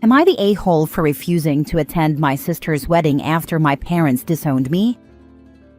Am I the a-hole for refusing to attend my sister's wedding after my parents disowned me?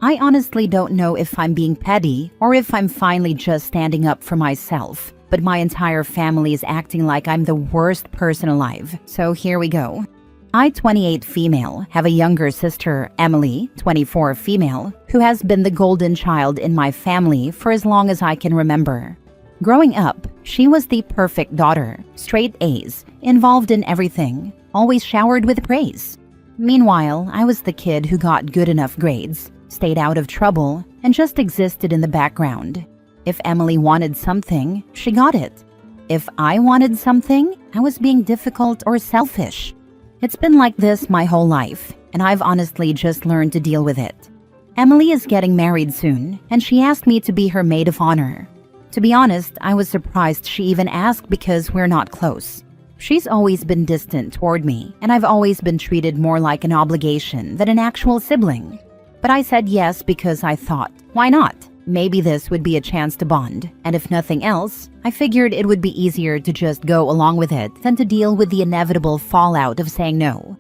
I honestly don't know if I'm being petty or if I'm finally just standing up for myself, but my entire family is acting like I'm the worst person alive, so here we go. I, 28 female, have a younger sister, Emily, 24 female, who has been the golden child in my family for as long as I can remember. Growing up, she was the perfect daughter, straight A's, involved in everything, always showered with praise. Meanwhile, I was the kid who got good enough grades, stayed out of trouble, and just existed in the background. If Emily wanted something, she got it. If I wanted something, I was being difficult or selfish. It's been like this my whole life, and I've honestly just learned to deal with it. Emily is getting married soon, and she asked me to be her maid of honor. To be honest, I was surprised she even asked because we're not close. She's always been distant toward me, and I've always been treated more like an obligation than an actual sibling. But I said yes because I thought, why not? Maybe this would be a chance to bond, and if nothing else, I figured it would be easier to just go along with it than to deal with the inevitable fallout of saying no.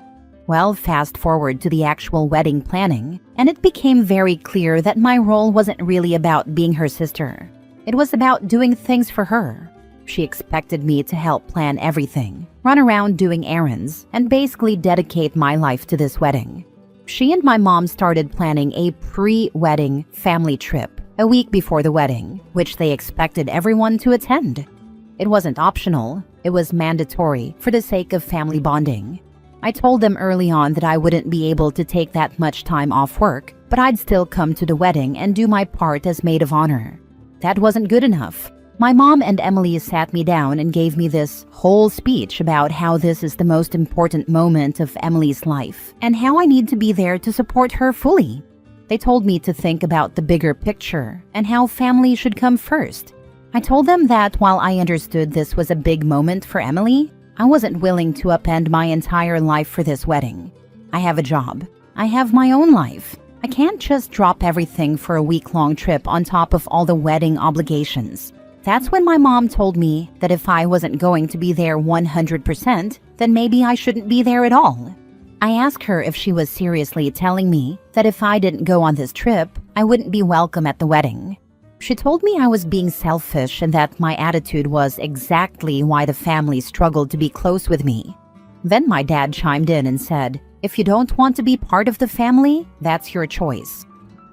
Well, fast forward to the actual wedding planning, and it became very clear that my role wasn't really about being her sister. It was about doing things for her. She expected me to help plan everything, run around doing errands, and basically dedicate my life to this wedding. She and my mom started planning a pre-wedding family trip a week before the wedding, which they expected everyone to attend. It wasn't optional, it was mandatory for the sake of family bonding. I told them early on that I wouldn't be able to take that much time off work, but I'd still come to the wedding and do my part as maid of honor. That wasn't good enough. My mom and Emily sat me down and gave me this whole speech about how this is the most important moment of Emily's life and how I need to be there to support her fully. They told me to think about the bigger picture and how family should come first. I told them that while I understood this was a big moment for Emily, I wasn't willing to upend my entire life for this wedding. I have a job. I have my own life. I can't just drop everything for a week-long trip on top of all the wedding obligations. That's when my mom told me that if I wasn't going to be there 100%, then maybe I shouldn't be there at all. I asked her if she was seriously telling me that if I didn't go on this trip, I wouldn't be welcome at the wedding. She told me I was being selfish and that my attitude was exactly why the family struggled to be close with me. Then my dad chimed in and said, "If you don't want to be part of the family, that's your choice."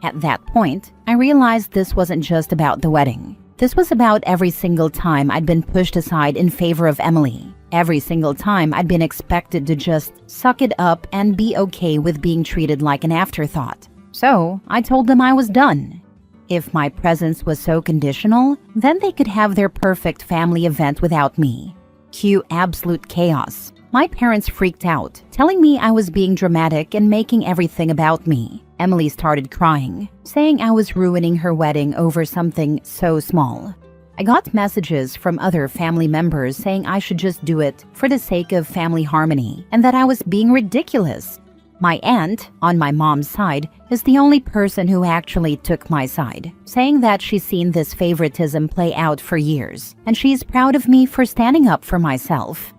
At that point, I realized this wasn't just about the wedding. This was about every single time I'd been pushed aside in favor of Emily. Every single time I'd been expected to just suck it up and be okay with being treated like an afterthought. So I told them I was done. If my presence was so conditional, then they could have their perfect family event without me. Cue absolute chaos. My parents freaked out, telling me I was being dramatic and making everything about me. Emily started crying, saying I was ruining her wedding over something so small. I got messages from other family members saying I should just do it for the sake of family harmony and that I was being ridiculous. My aunt, on my mom's side, is the only person who actually took my side, saying that she's seen this favoritism play out for years and she's proud of me for standing up for myself.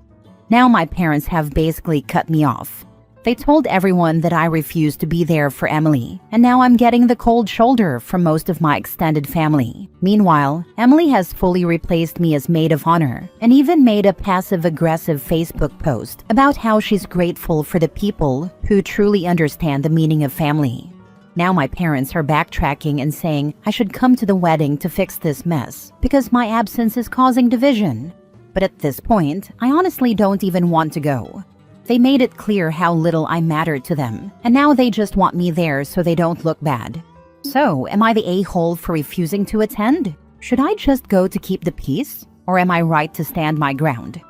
Now my parents have basically cut me off. They told everyone that I refused to be there for Emily, and now I'm getting the cold shoulder from most of my extended family. Meanwhile, Emily has fully replaced me as maid of honor, and even made a passive-aggressive Facebook post about how she's grateful for the people who truly understand the meaning of family. Now my parents are backtracking and saying I should come to the wedding to fix this mess, because my absence is causing division. But at this point, I honestly don't even want to go. They made it clear how little I mattered to them, and now they just want me there so they don't look bad. So, am I the a-hole for refusing to attend? Should I just go to keep the peace, or am I right to stand my ground?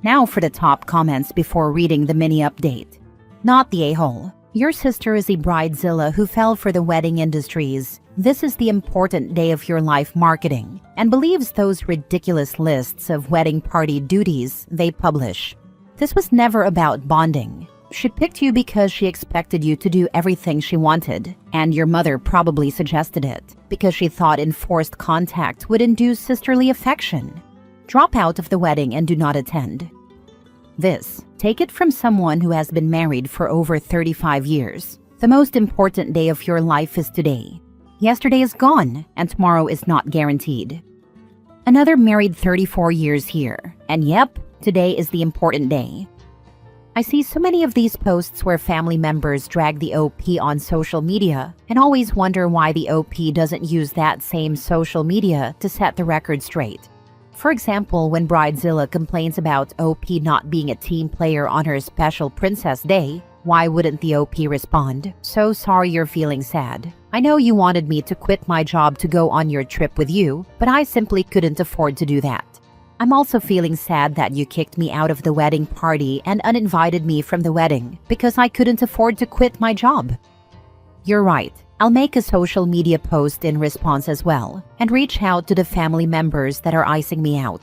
Now for the top comments before reading the mini update. Not the a-hole. Your sister is a bridezilla who fell for the wedding industries. This is the important day of your life marketing, and believes those ridiculous lists of wedding party duties they publish. This was never about bonding. She picked you because she expected you to do everything she wanted, and your mother probably suggested it because she thought enforced contact would induce sisterly affection. Drop out of the wedding and do not attend. Take it from someone who has been married for over 35 years. The most important day of your life is today. Yesterday is gone, and tomorrow is not guaranteed. Another married 34 years here, and yep, today is the important day. I see so many of these posts where family members drag the OP on social media and always wonder why the OP doesn't use that same social media to set the record straight. For example, when Bridezilla complains about OP not being a team player on her special Princess Day, why wouldn't the OP respond, "So sorry you're feeling sad. I know you wanted me to quit my job to go on your trip with you, but I simply couldn't afford to do that. I'm also feeling sad that you kicked me out of the wedding party and uninvited me from the wedding because I couldn't afford to quit my job." You're right. I'll make a social media post in response as well and reach out to the family members that are icing me out.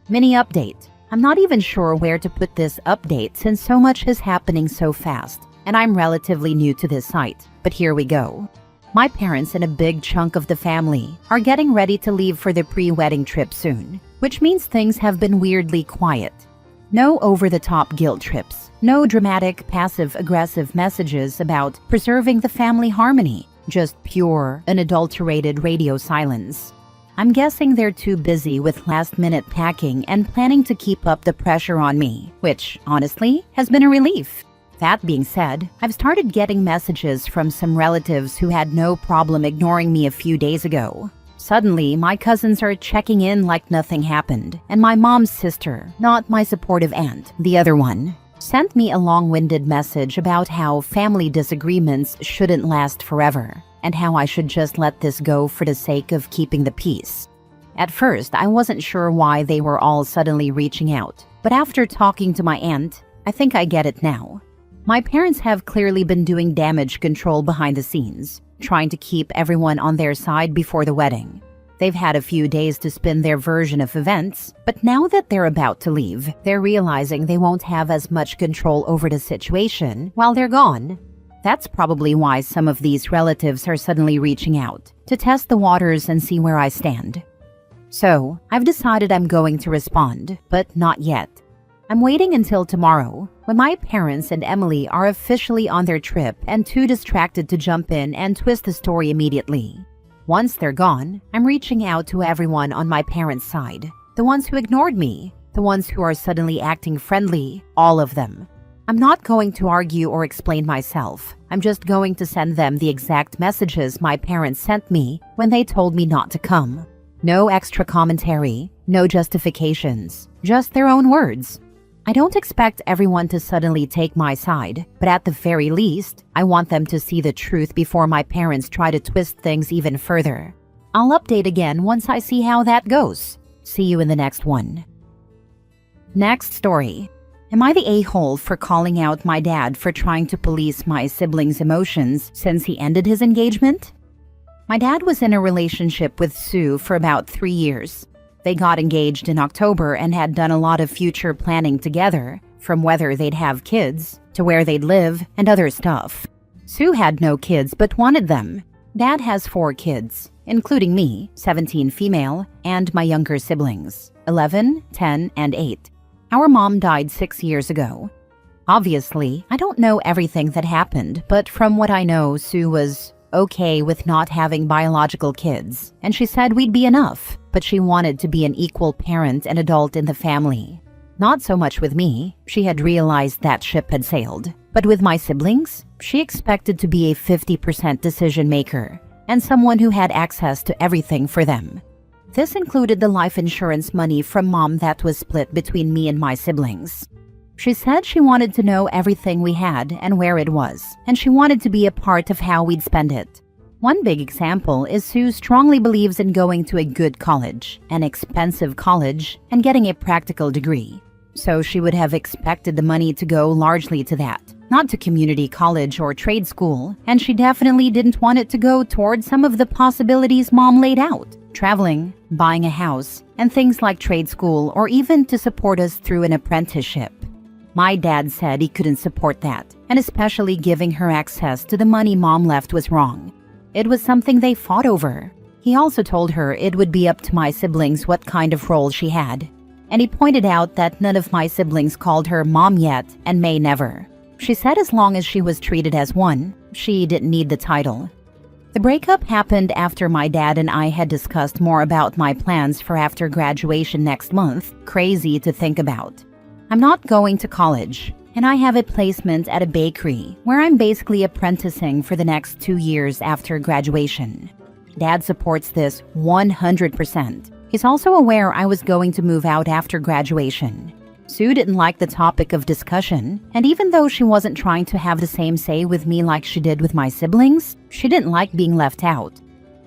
Mini update. I'm not even sure where to put this update since so much is happening so fast, and I'm relatively new to this site, but here we go. My parents and a big chunk of the family are getting ready to leave for the pre-wedding trip soon, which means things have been weirdly quiet. No over-the-top guilt trips, no dramatic passive-aggressive messages about preserving the family harmony, just pure, unadulterated radio silence. I'm guessing they're too busy with last-minute packing and planning to keep up the pressure on me, which, honestly, has been a relief. That being said, I've started getting messages from some relatives who had no problem ignoring me a few days ago. Suddenly, my cousins are checking in like nothing happened, and my mom's sister, not my supportive aunt, the other one, sent me a long-winded message about how family disagreements shouldn't last forever, and how I should just let this go for the sake of keeping the peace. At first, I wasn't sure why they were all suddenly reaching out, but after talking to my aunt, I think I get it now. My parents have clearly been doing damage control behind the scenes, trying to keep everyone on their side before the wedding. They've had a few days to spin their version of events, but now that they're about to leave, they're realizing they won't have as much control over the situation while they're gone. That's probably why some of these relatives are suddenly reaching out, to test the waters and see where I stand. So, I've decided I'm going to respond, but not yet. I'm waiting until tomorrow, when my parents and Emily are officially on their trip and too distracted to jump in and twist the story immediately. Once they're gone, I'm reaching out to everyone on my parents' side. The ones who ignored me, the ones who are suddenly acting friendly, all of them. I'm not going to argue or explain myself. I'm just going to send them the exact messages my parents sent me when they told me not to come. No extra commentary, no justifications, just their own words. I don't expect everyone to suddenly take my side, but at the very least, I want them to see the truth before my parents try to twist things even further. I'll update again once I see how that goes. See you in the next one. Next story. Am I the a-hole for calling out my dad for trying to police my siblings' emotions since he ended his engagement? My dad was in a relationship with Sue for about 3 years. They got engaged in October and had done a lot of future planning together, from whether they'd have kids, to where they'd live, and other stuff. Sue had no kids but wanted them. Dad has 4 kids, including me, 17 female, and my younger siblings, 11, 10, and 8. Our mom died 6 years ago. Obviously, I don't know everything that happened, but from what I know, Sue was okay with not having biological kids, and she said we'd be enough, but she wanted to be an equal parent and adult in the family. Not so much with me, she had realized that ship had sailed, but with my siblings, she expected to be a 50% decision maker, and someone who had access to everything for them. This included the life insurance money from mom that was split between me and my siblings. She said she wanted to know everything we had and where it was, and she wanted to be a part of how we'd spend it. One big example is Sue strongly believes in going to a good college, an expensive college, and getting a practical degree. So she would have expected the money to go largely to that, not to community college or trade school, and she definitely didn't want it to go towards some of the possibilities mom laid out: traveling, buying a house, and things like trade school, or even to support us through an apprenticeship. My dad said he couldn't support that, and especially giving her access to the money mom left was wrong. It was something they fought over. He also told her it would be up to my siblings what kind of role she had. and he pointed out that none of my siblings called her mom yet and may never. She said as long as she was treated as one, she didn't need the title. The breakup happened after my dad and I had discussed more about my plans for after graduation next month. Crazy to think about. I'm not going to college, and I have a placement at a bakery where I'm basically apprenticing for the next 2 years after graduation. Dad supports this 100%. He's also aware I was going to move out after graduation. Sue didn't like the topic of discussion, and even though she wasn't trying to have the same say with me like she did with my siblings, she didn't like being left out.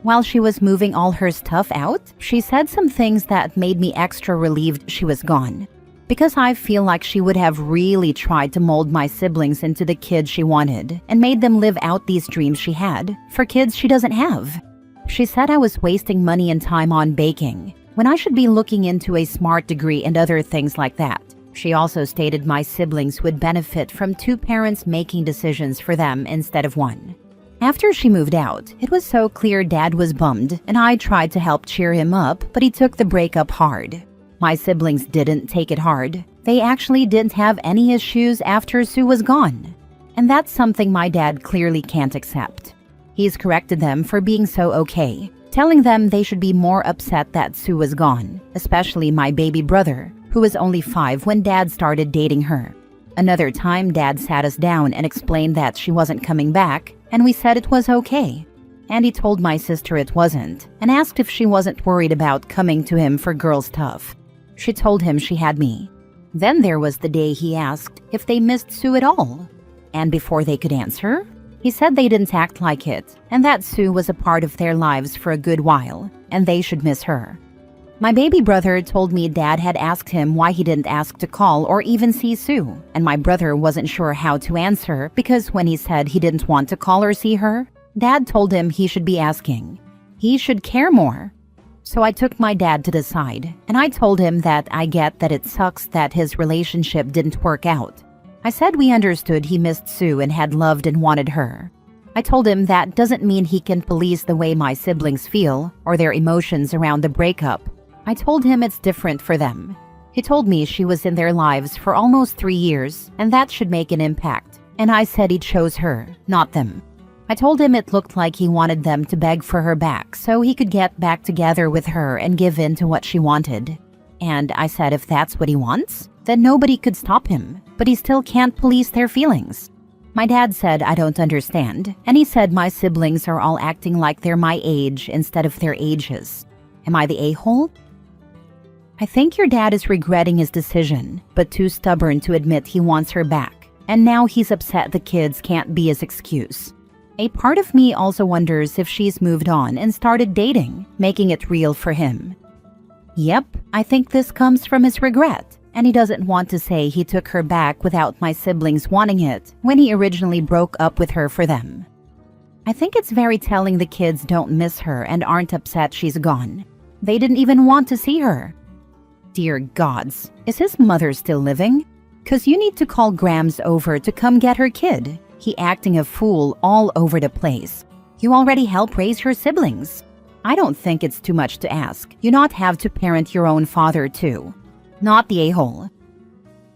While she was moving all her stuff out, she said some things that made me extra relieved she was gone. Because I feel like she would have really tried to mold my siblings into the kids she wanted and made them live out these dreams she had for kids she doesn't have. She said I was wasting money and time on baking, when I should be looking into a smart degree and other things like that. She also stated my siblings would benefit from 2 parents making decisions for them instead of one. After she moved out, it was so clear Dad was bummed, and I tried to help cheer him up, but he took the breakup hard. My siblings didn't take it hard. They actually didn't have any issues after Sue was gone. And that's something my dad clearly can't accept. He's corrected them for being so okay, telling them they should be more upset that Sue was gone, especially my baby brother, who was only 5 when Dad started dating her. Another time, Dad sat us down and explained that she wasn't coming back, and we said it was okay. And he told my sister it wasn't, and asked if she wasn't worried about coming to him for girl stuff. She told him she had me. Then there was the day he asked if they missed Sue at all. And before they could answer, he said they didn't act like it, and that Sue was a part of their lives for a good while, and they should miss her. My baby brother told me Dad had asked him why he didn't ask to call or even see Sue, and my brother wasn't sure how to answer because when he said he didn't want to call or see her, Dad told him he should be asking. He should care more. So I took my dad to the side, and I told him that I get that it sucks that his relationship didn't work out. I said we understood he missed Sue and had loved and wanted her. I told him that doesn't mean he can police the way my siblings feel or their emotions around the breakup. I told him it's different for them. He told me she was in their lives for almost 3 years, and that should make an impact. And I said he chose her, not them. I told him it looked like he wanted them to beg for her back so he could get back together with her and give in to what she wanted. And I said if that's what he wants, then nobody could stop him, but he still can't police their feelings. My dad said I don't understand, and he said my siblings are all acting like they're my age instead of their ages. Am I the a-hole? I think your dad is regretting his decision, but too stubborn to admit he wants her back, and now he's upset the kids can't be his excuse. A part of me also wonders if she's moved on and started dating, making it real for him. Yep, I think this comes from his regret, and he doesn't want to say he took her back without my siblings wanting it when he originally broke up with her for them. I think it's very telling the kids don't miss her and aren't upset she's gone. They didn't even want to see her. Dear gods, is his mother still living? 'Cause you need to call Grams over to come get her kid. He acting a fool all over the place. You already help raise her siblings. I don't think it's too much to ask. You not have to parent your own father too. Not the a-hole.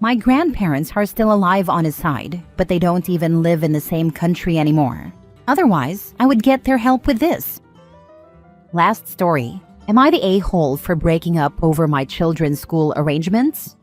My grandparents are still alive on his side, but they don't even live in the same country anymore. Otherwise, I would get their help with this. Last story. Am I the a-hole for breaking up over my children's school arrangements?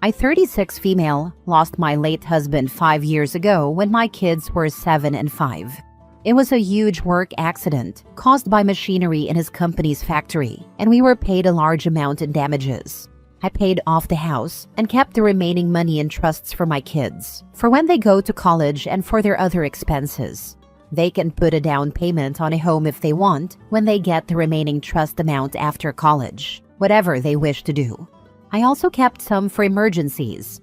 I, 36 female, lost my late husband 5 years ago when my kids were 7 and 5. It was a huge work accident caused by machinery in his company's factory, and we were paid a large amount in damages. I paid off the house and kept the remaining money in trusts for my kids, for when they go to college and for their other expenses. They can put a down payment on a home if they want when they get the remaining trust amount after college, whatever they wish to do. I also kept some for emergencies.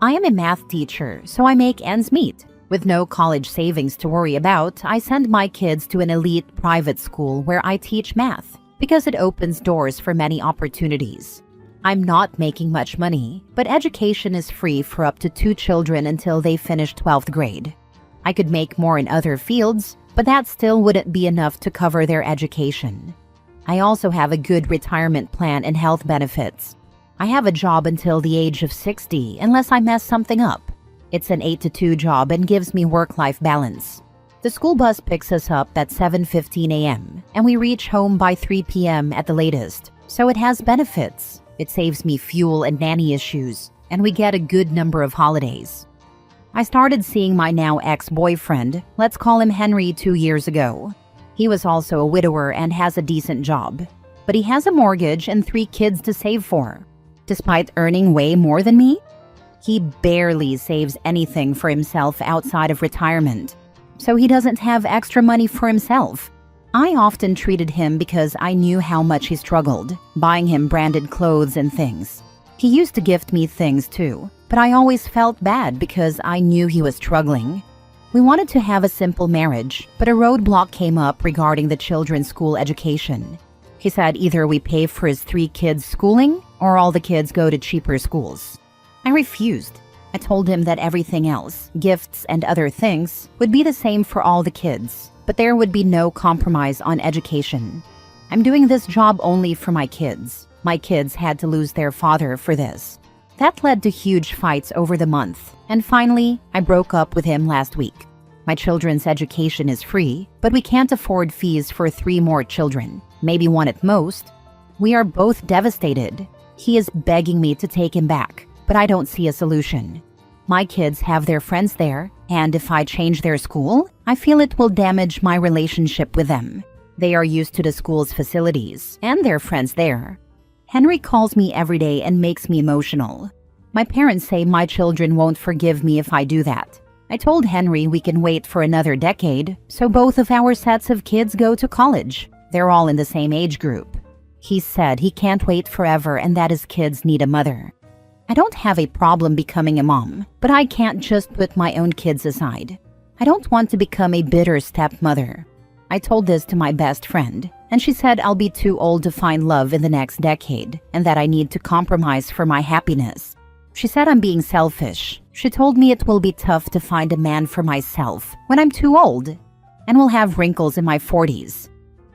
I am a math teacher, so I make ends meet. With no college savings to worry about, I send my kids to an elite private school where I teach math, because it opens doors for many opportunities. I'm not making much money, but education is free for up to 2 children until they finish 12th grade. I could make more in other fields, but that still wouldn't be enough to cover their education. I also have a good retirement plan and health benefits. I have a job until the age of 60 unless I mess something up. It's an 8 to 2 job and gives me work-life balance. The school bus picks us up at 7:15 a.m. and we reach home by 3 p.m. at the latest. So it has benefits. It saves me fuel and nanny issues, and we get a good number of holidays. I started seeing my now ex-boyfriend, let's call him Henry, 2 years ago. He was also a widower and has a decent job, but he has a mortgage and 3 kids to save for. Despite earning way more than me, he barely saves anything for himself outside of retirement, so he doesn't have extra money for himself. I often treated him because I knew how much he struggled, buying him branded clothes and things. He used to gift me things too, but I always felt bad because I knew he was struggling. We wanted to have a simple marriage, but a roadblock came up regarding the children's school education. He said either we pay for his 3 kids' schooling or all the kids go to cheaper schools. I refused. I told him that everything else, gifts and other things, would be the same for all the kids, but there would be no compromise on education. I'm doing this job only for my kids. My kids had to lose their father for this. That led to huge fights over the month, and finally, I broke up with him last week. My children's education is free, but we can't afford fees for 3 more children, maybe 1 at most. We are both devastated. He is begging me to take him back, but I don't see a solution. My kids have their friends there, and if I change their school, I feel it will damage my relationship with them. They are used to the school's facilities and their friends there. Henry calls me every day and makes me emotional. My parents say my children won't forgive me if I do that. I told Henry we can wait for another decade, so both of our sets of kids go to college. They're all in the same age group. He said he can't wait forever and that his kids need a mother. I don't have a problem becoming a mom, but I can't just put my own kids aside. I don't want to become a bitter stepmother. I told this to my best friend, and she said I'll be too old to find love in the next decade and that I need to compromise for my happiness. She said I'm being selfish. She told me it will be tough to find a man for myself when I'm too old and will have wrinkles in my 40s.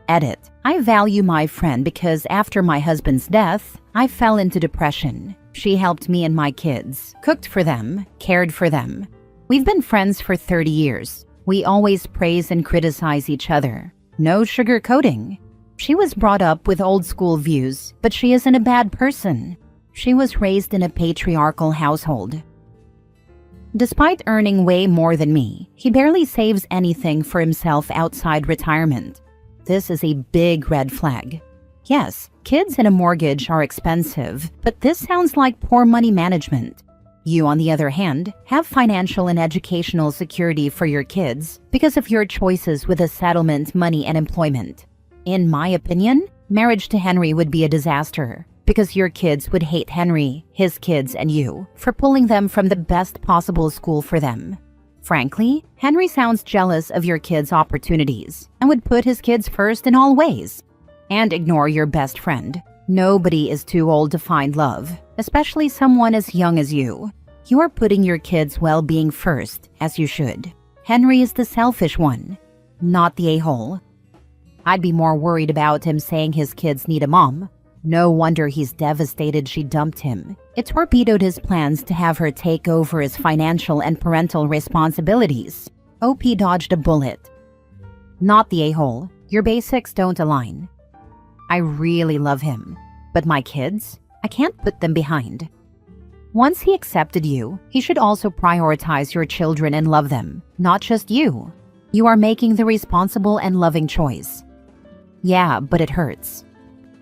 Edit. I value my friend because after my husband's death, I fell into depression. She helped me and my kids, cooked for them, cared for them. We've been friends for 30 years. We always praise and criticize each other. No sugarcoating. She was brought up with old school views, but she isn't a bad person. She was raised in a patriarchal household. Despite earning way more than me, he barely saves anything for himself outside retirement. This is a big red flag. Yes, kids and a mortgage are expensive, but this sounds like poor money management. You, on the other hand, have financial and educational security for your kids because of your choices with a settlement, money, and employment. In my opinion, marriage to Henry would be a disaster because your kids would hate Henry, his kids, and you for pulling them from the best possible school for them. Frankly, Henry sounds jealous of your kids' opportunities and would put his kids first in all ways. And ignore your best friend. Nobody is too old to find love, especially someone as young as you. You are putting your kids' well-being first, as you should. Henry is the selfish one, not the a-hole. I'd be more worried about him saying his kids need a mom. No wonder he's devastated she dumped him. It torpedoed his plans to have her take over his financial and parental responsibilities. OP dodged a bullet. Not the a-hole. Your basics don't align. I really love him, but my kids, I can't put them behind. Once he accepted you, he should also prioritize your children and love them, not just you. You are making the responsible and loving choice. Yeah, but it hurts.